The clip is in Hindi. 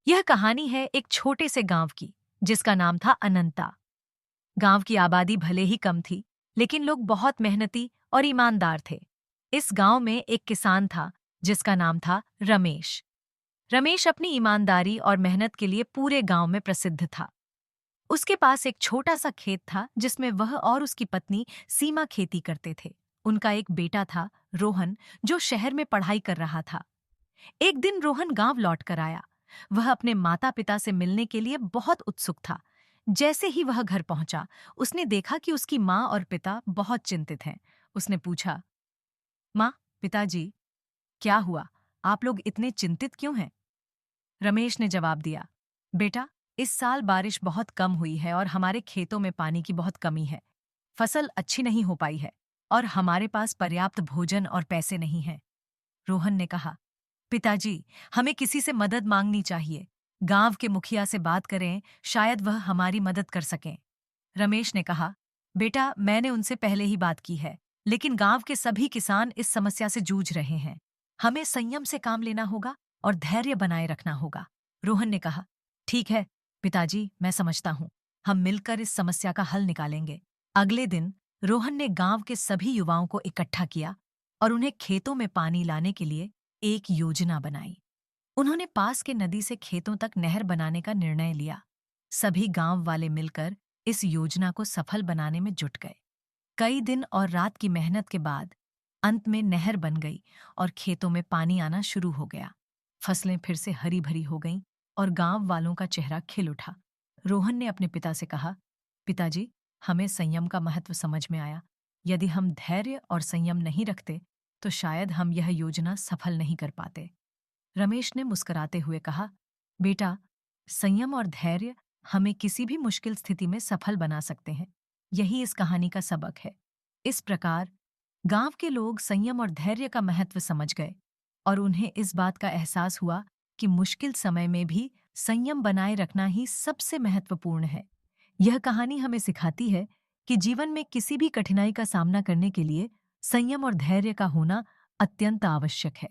यह कहानी है एक छोटे से गांव की, जिसका नाम था अनंता। गांव की आबादी भले ही कम थी, लेकिन लोग बहुत मेहनती और ईमानदार थे। इस गांव में एक किसान था, जिसका नाम था रमेश। रमेश अपनी ईमानदारी और मेहनत के लिए पूरे गांव में प्रसिद्ध था। उसके पास एक छोटा सा खेत था, जिसमें वह और उसकी पत्नी सीमा खेती करते थे। उनका एक बेटा था, रोहन, जो शहर में पढ़ाई कर रहा था। एक दिन रोहन गांव लौट कर आया। वह अपने माता पिता से मिलने के लिए बहुत उत्सुक था। जैसे ही वह घर पहुंचा, उसने देखा कि उसकी माँ और पिता बहुत चिंतित हैं। उसने पूछा, माँ, पिताजी, क्या हुआ? आप लोग इतने चिंतित क्यों हैं? रमेश ने जवाब दिया, बेटा, इस साल बारिश बहुत कम हुई है और हमारे खेतों में पानी की बहुत कमी है। फसल अच्छी नहीं हो पाई है और हमारे पास पर्याप्त भोजन और पैसे नहीं हैं। रोहन ने कहा, पिताजी, हमें किसी से मदद मांगनी चाहिए। गांव के मुखिया से बात करें, शायद वह हमारी मदद कर सकें। रमेश ने कहा, बेटा, मैंने उनसे पहले ही बात की है, लेकिन गांव के सभी किसान इस समस्या से जूझ रहे हैं। हमें संयम से काम लेना होगा और धैर्य बनाए रखना होगा। रोहन ने कहा, ठीक है पिताजी, मैं समझता हूँ। हम मिलकर इस समस्या का हल निकालेंगे। अगले दिन रोहन ने गांव के सभी युवाओं को इकट्ठा किया और उन्हें खेतों में पानी लाने के लिए एक योजना बनाई। उन्होंने पास के नदी से खेतों तक नहर बनाने का निर्णय लिया। सभी गांव वाले मिलकर इस योजना को सफल बनाने में जुट गए। कई दिन और रात की मेहनत के बाद अंत में नहर बन गई और खेतों में पानी आना शुरू हो गया। फसलें फिर से हरी भरी हो गईं और गांव वालों का चेहरा खिल उठा। रोहन ने अपने पिता से कहा, पिताजी, हमें संयम का महत्व समझ में आया। यदि हम धैर्य और संयम नहीं रखते, तो शायद हम यह योजना सफल नहीं कर पाते। रमेश ने मुस्कुराते हुए कहा, बेटा, संयम और धैर्य हमें किसी भी मुश्किल स्थिति में सफल बना सकते हैं। यही इस कहानी का सबक है। इस प्रकार गांव के लोग संयम और धैर्य का महत्व समझ गए और उन्हें इस बात का एहसास हुआ कि मुश्किल समय में भी संयम बनाए रखना ही सबसे महत्वपूर्ण है। यह कहानी हमें सिखाती है कि जीवन में किसी भी कठिनाई का सामना करने के लिए संयम और धैर्य का होना अत्यंत आवश्यक है।